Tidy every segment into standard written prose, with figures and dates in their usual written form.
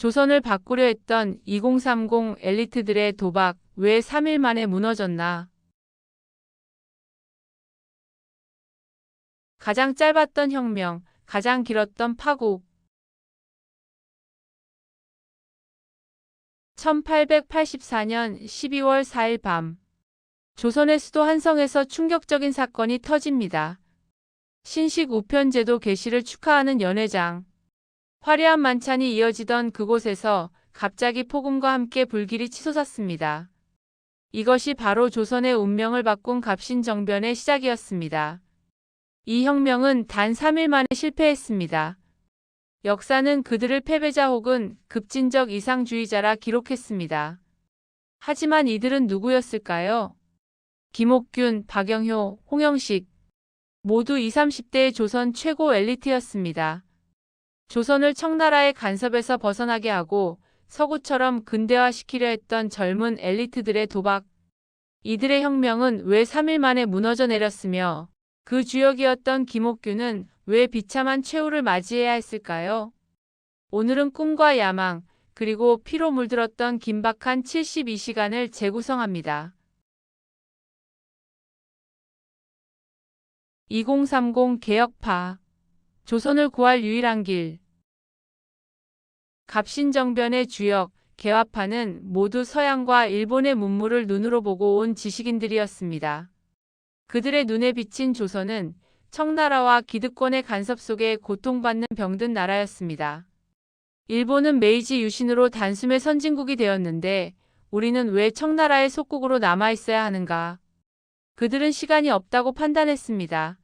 조선을 바꾸려 했던 2030 엘리트들의 도박 왜 3일 만에 무너졌나? 가장 짧았던 혁명, 가장 길었던 파국. 1884년 12월 4일 밤, 조선의 수도 한성에서 충격적인 사건이 터집니다. 신식 우편제도 개시를 축하하는 연회장. 화려한 만찬이 이어지던 그곳에서 갑자기 폭음과 함께 불길이 치솟았습니다. 이것이 바로 조선의 운명을 바꾼 갑신정변의 시작이었습니다. 이 혁명은 단 3일 만에 실패했습니다. 역사는 그들을 패배자 혹은 급진적 이상주의자라 기록했습니다. 하지만 이들은 누구였을까요? 김옥균, 박영효, 홍영식 모두 20, 30대의 조선 최고 엘리트였습니다. 조선을 청나라의 간섭에서 벗어나게 하고 서구처럼 근대화시키려 했던 젊은 엘리트들의 도박. 이들의 혁명은 왜 3일 만에 무너져 내렸으며 그 주역이었던 김옥균은 왜 비참한 최후를 맞이해야 했을까요? 오늘은 꿈과 야망, 그리고 피로 물들었던 긴박한 72시간을 재구성합니다. 2030 개혁파. 조선을 구할 유일한 길. 갑신정변의 주역, 개화파는 모두 서양과 일본의 문물을 눈으로 보고 온 지식인들이었습니다. 그들의 눈에 비친 조선은 청나라와 기득권의 간섭 속에 고통받는 병든 나라였습니다. 일본은 메이지 유신으로 단숨에 선진국이 되었는데 우리는 왜 청나라의 속국으로 남아있어야 하는가? 그들은 시간이 없다고 판단했습니다.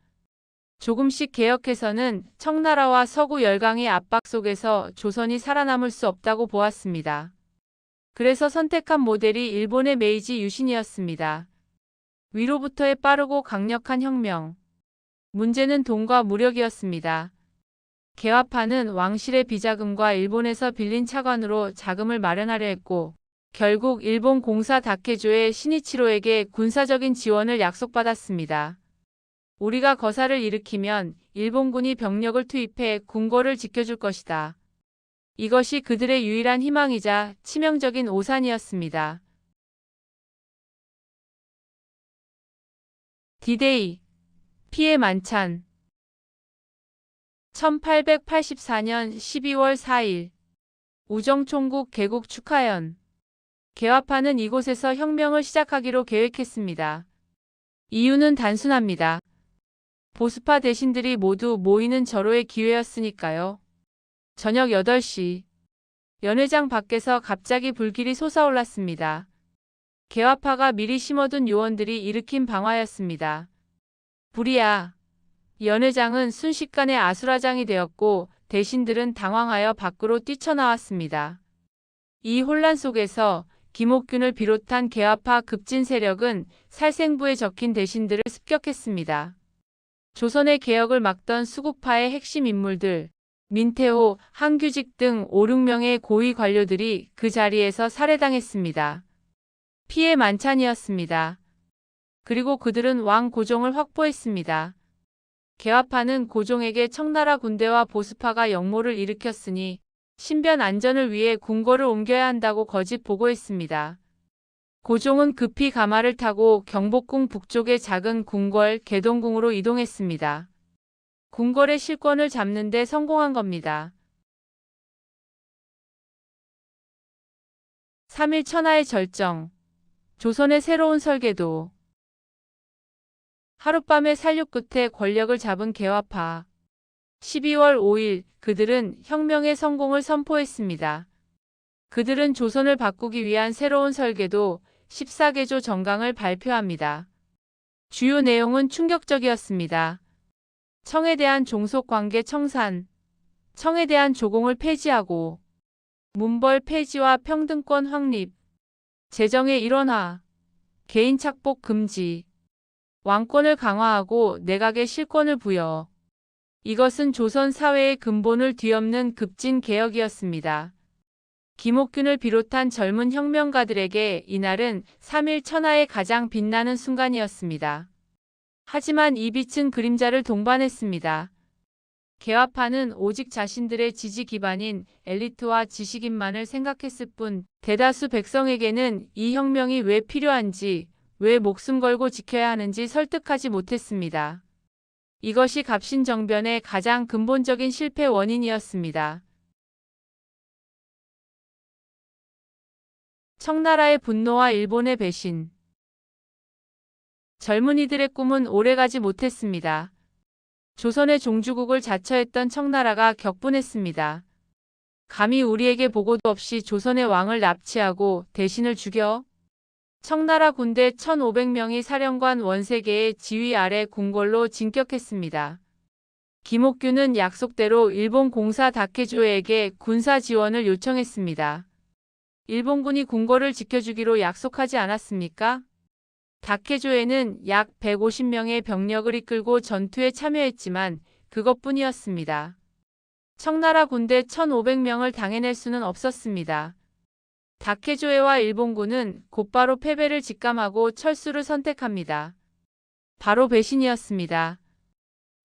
조금씩 개혁해서는 청나라와 서구 열강의 압박 속에서 조선이 살아남을 수 없다고 보았습니다. 그래서 선택한 모델이 일본의 메이지 유신이었습니다. 위로부터의 빠르고 강력한 혁명. 문제는 돈과 무력이었습니다. 개화파는 왕실의 비자금과 일본에서 빌린 차관으로 자금을 마련하려 했고 결국 일본 공사 다케조의 시니치로에게 군사적인 지원을 약속받았습니다. 우리가 거사를 일으키면 일본군이 병력을 투입해 궁궐을 지켜줄 것이다. 이것이 그들의 유일한 희망이자 치명적인 오산이었습니다. 디데이. 피해 만찬. 1884년 12월 4일. 우정총국 개국 축하연. 개화파는 이곳에서 혁명을 시작하기로 계획했습니다. 이유는 단순합니다. 보수파 대신들이 모두 모이는 절호의 기회였으니까요. 저녁 8시. 연회장 밖에서 갑자기 불길이 솟아올랐습니다. 개화파가 미리 심어둔 요원들이 일으킨 방화였습니다. 불이야. 연회장은 순식간에 아수라장이 되었고 대신들은 당황하여 밖으로 뛰쳐나왔습니다. 이 혼란 속에서 김옥균을 비롯한 개화파 급진 세력은 살생부에 적힌 대신들을 습격했습니다. 조선의 개혁을 막던 수국파의 핵심 인물들, 민태호, 한규직 등 5, 6명의 고위 관료들이 그 자리에서 살해당했습니다. 피해 만찬이었습니다. 그리고 그들은 왕 고종을 확보했습니다. 개화파는 고종에게 청나라 군대와 보수파가 역모를 일으켰으니 신변 안전을 위해 궁궐을 옮겨야 한다고 거짓 보고했습니다. 고종은 급히 가마를 타고 경복궁 북쪽의 작은 궁궐 개동궁으로 이동했습니다. 궁궐의 실권을 잡는 데 성공한 겁니다. 3일 천하의 절정. 조선의 새로운 설계도. 하룻밤의 살육 끝에 권력을 잡은 개화파. 12월 5일 그들은 혁명의 성공을 선포했습니다. 그들은 조선을 바꾸기 위한 새로운 설계도 14개조 정강을 발표합니다. 주요 내용은 충격적이었습니다. 청에 대한 종속관계 청산, 청에 대한 조공을 폐지하고 문벌 폐지와 평등권 확립, 재정의 일원화, 개인 착복 금지, 왕권을 강화하고 내각의 실권을 부여. 이것은 조선 사회의 근본을 뒤엎는 급진 개혁이었습니다. 김옥균을 비롯한 젊은 혁명가들에게 이날은 3일 천하의 가장 빛나는 순간이었습니다. 하지만 이 빛은 그림자를 동반했습니다. 개화파는 오직 자신들의 지지 기반인 엘리트와 지식인만을 생각했을 뿐 대다수 백성에게는 이 혁명이 왜 필요한지, 왜 목숨 걸고 지켜야 하는지 설득하지 못했습니다. 이것이 갑신정변의 가장 근본적인 실패 원인이었습니다. 청나라의 분노와 일본의 배신. 젊은이들의 꿈은 오래가지 못했습니다. 조선의 종주국을 자처했던 청나라가 격분했습니다. 감히 우리에게 보고도 없이 조선의 왕을 납치하고 대신을 죽여? 청나라 군대 1,500명이 사령관 원세계의 지휘 아래 궁궐로 진격했습니다. 김옥균은 약속대로 일본 공사 다케조에게 군사 지원을 요청했습니다. 일본군이 궁궐을 지켜주기로 약속하지 않았습니까? 다케조에는 약 150명의 병력을 이끌고 전투에 참여했지만 그것뿐이었습니다. 청나라 군대 1,500명을 당해낼 수는 없었습니다. 다케조에와 일본군은 곧바로 패배를 직감하고 철수를 선택합니다. 바로 배신이었습니다.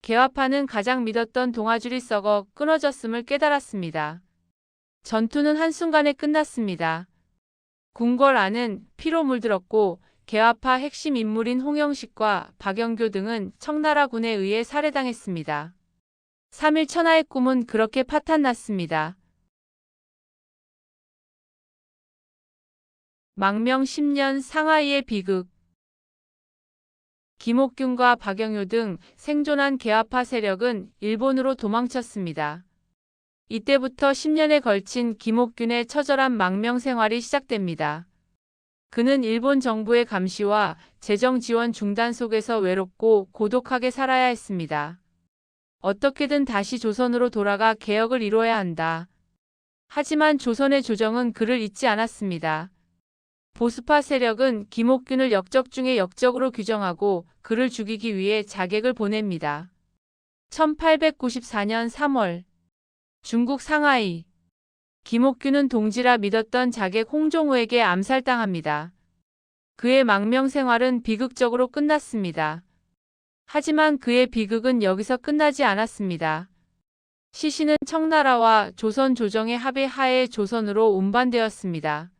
개화파는 가장 믿었던 동아줄이 썩어 끊어졌음을 깨달았습니다. 전투는 한순간에 끝났습니다. 궁궐 안은 피로 물들었고 개화파 핵심 인물인 홍영식과 박영교 등은 청나라군에 의해 살해당했습니다. 3일 천하의 꿈은 그렇게 파탄났습니다. 망명 10년 상하이의 비극. 김옥균과 박영효 등 생존한 개화파 세력은 일본으로 도망쳤습니다. 이때부터 10년에 걸친 김옥균의 처절한 망명 생활이 시작됩니다. 그는 일본 정부의 감시와 재정 지원 중단 속에서 외롭고 고독하게 살아야 했습니다. 어떻게든 다시 조선으로 돌아가 개혁을 이뤄야 한다. 하지만 조선의 조정은 그를 잊지 않았습니다. 보수파 세력은 김옥균을 역적 중의 역적으로 규정하고 그를 죽이기 위해 자객을 보냅니다. 1894년 3월 중국 상하이. 김옥균은 동지라 믿었던 자객 홍종우에게 암살당합니다. 그의 망명 생활은 비극적으로 끝났습니다. 하지만 그의 비극은 여기서 끝나지 않았습니다. 시신은 청나라와 조선 조정의 합의 하에 조선으로 운반되었습니다.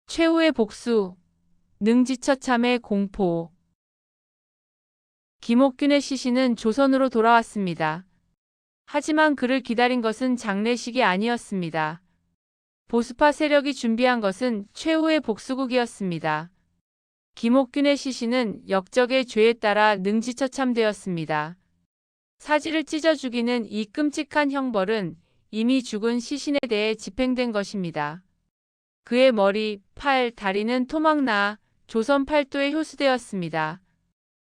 최후의 복수. 능지처참의 공포. 김옥균의 시신은 조선으로 돌아왔습니다. 하지만 그를 기다린 것은 장례식이 아니었습니다. 보수파 세력이 준비한 것은 최후의 복수극이었습니다. 김옥균의 시신은 역적의 죄에 따라 능지처참되었습니다. 사지를 찢어 죽이는 이 끔찍한 형벌은 이미 죽은 시신에 대해 집행된 것입니다. 그의 머리, 팔, 다리는 토막나 조선 팔도에 효수되었습니다.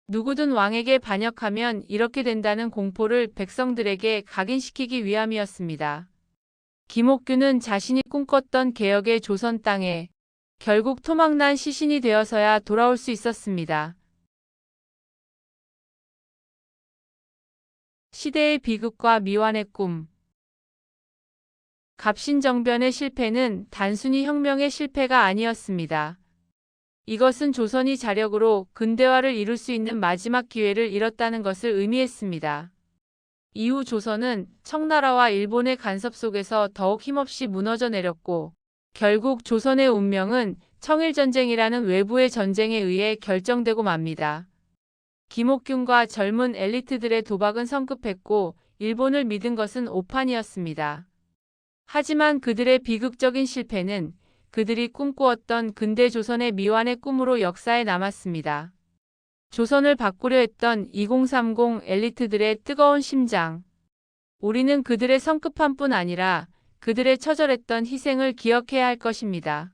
누구든 왕에게 반역하면 이렇게 된다는 공포를 백성들에게 각인시키기 위함이었습니다. 김옥균은 자신이 꿈꿨던 개혁의 조선 땅에 결국 토막난 시신이 되어서야 돌아올 수 있었습니다. 시대의 비극과 미완의 꿈. 갑신정변의 실패는 단순히 혁명의 실패가 아니었습니다. 이것은 조선이 자력으로 근대화를 이룰 수 있는 마지막 기회를 잃었다는 것을 의미했습니다. 이후 조선은 청나라와 일본의 간섭 속에서 더욱 힘없이 무너져 내렸고 결국 조선의 운명은 청일전쟁이라는 외부의 전쟁에 의해 결정되고 맙니다. 김옥균과 젊은 엘리트들의 도박은 성급했고 일본을 믿은 것은 오판이었습니다. 하지만 그들의 비극적인 실패는 그들이 꿈꾸었던 근대 조선의 미완의 꿈으로 역사에 남았습니다. 조선을 바꾸려 했던 2030 엘리트들의 뜨거운 심장. 우리는 그들의 성급함뿐 아니라 그들의 처절했던 희생을 기억해야 할 것입니다.